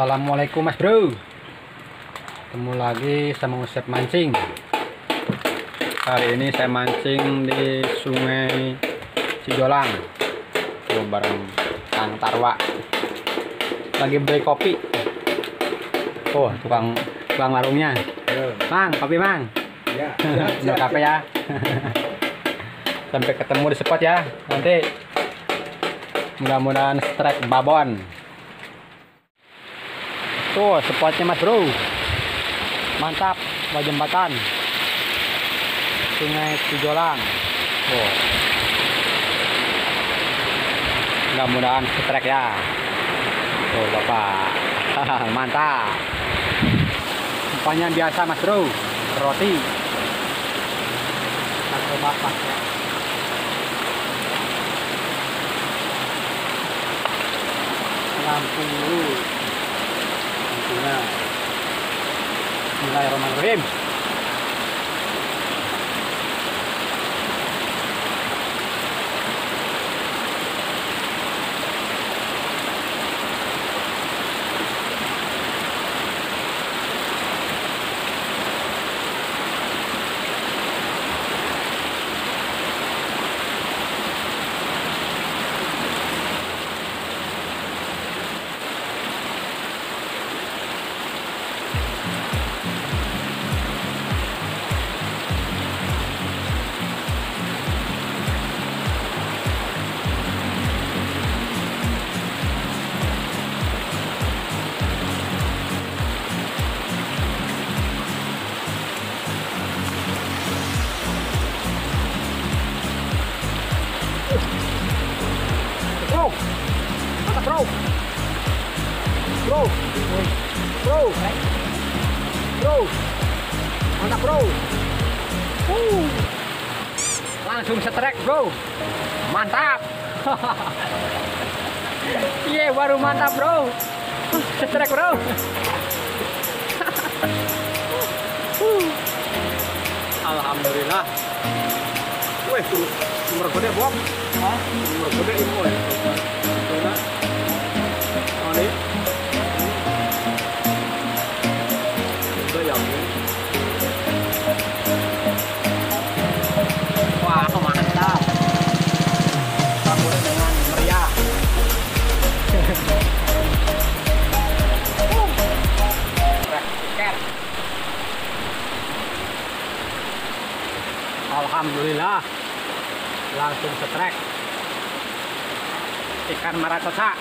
Assalamualaikum Mas Bro. Ketemu lagi sama Usep mancing. Hari ini saya mancing di Sungai Cijolang. Tuh bareng Kang Tarwa. Lagi beli kopi. Oh, tukang warungnya. Mang, kopi Mang. Ya. Udah kafe ya. Sampai ketemu di spot ya. Nanti mudah-mudahan strike babon. Tuh spotnya Mas Bro, mantap, bawah jembatan Sungai Cijolang. Oh, mudah-mudahan strike ya. Tuh Bapak, mantap. Umpannya biasa Mas Bro, roti. Kita coba pakai lampu dulu. Bismillahirrahmanirrahim. Bro, mantap bro, mantap bro, langsung setrek bro, mantap. Iya baru mantap bro, setrek bro. Alhamdulillah. Wih, nomor gede Bob. Hah? Nomor gede ini boy. Coba. Oh nih. Udah ya. Wah, mantap. Sambut dengan meriah. Raket. Alhamdulillah. Langsung setrek ikan maratosa.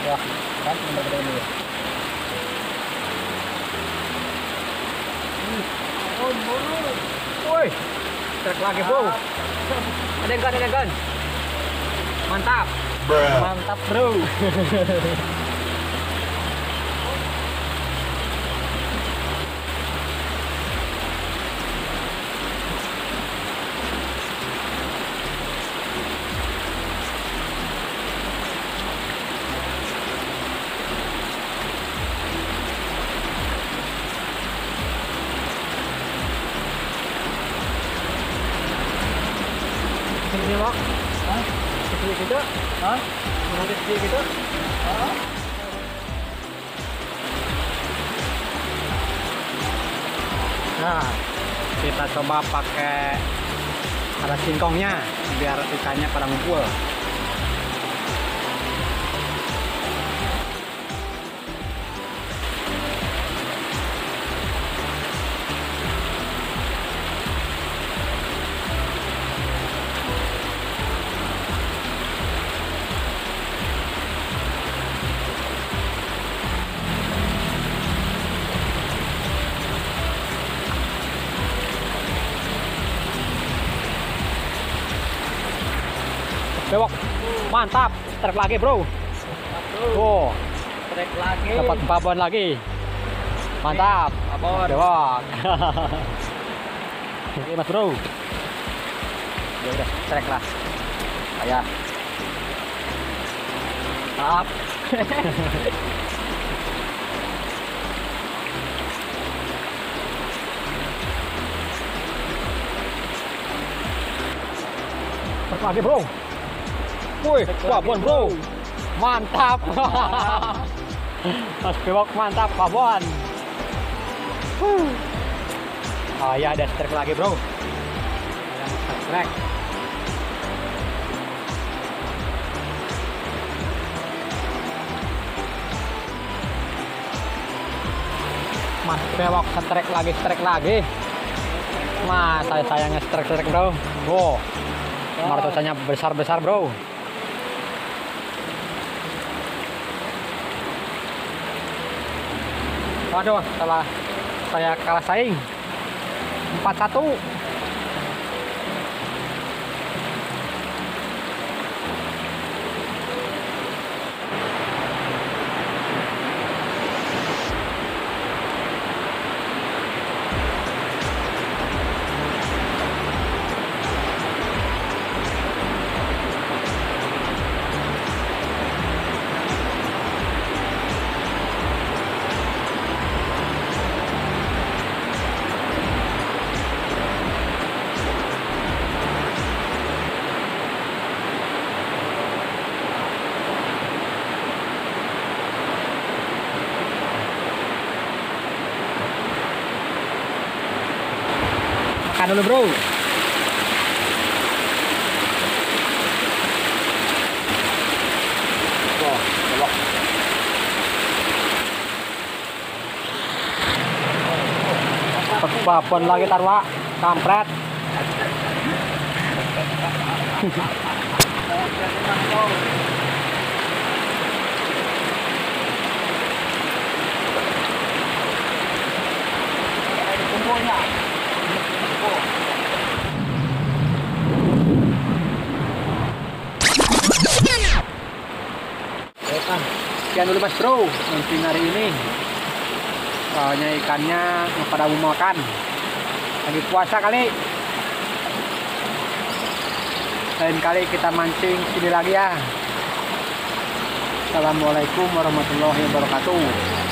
Wah, kan bener-bener ini ya. Woi, setrek lagi bro. Ada ikan. Mantap, mantap bro. Ini loh. Gitu, hah? Menurut gitu, Nah, kita coba pakai ada singkongnya biar ikannya pada ngumpul. Bewok, mantap, trek lagi bro. Oh, Trek lagi. dapat babon lagi, mantap. Babon. Bewok. Oke mas bro. Ya udah, trek lah. Kayak. Mantap. lagi bro. Wih, babon bro. Mantap. Mas bewok mantap babon. Oh ya, ada strike lagi bro. Ada strike. Mas bewok strike lagi. Mas sayangnya strike bro. Wow, martosanya besar bro. Waduh, setelah saya kalah saing 4-1. Makan dulu bro. Wah, belok. Babon lagi tarwa, kampret. Sekian dulu mas bro mancing hari ini. Soalnya ikannya pada mau makan, lagi puasa kali. Lain kali kita mancing sini lagi ya. Assalamualaikum warahmatullahi wabarakatuh.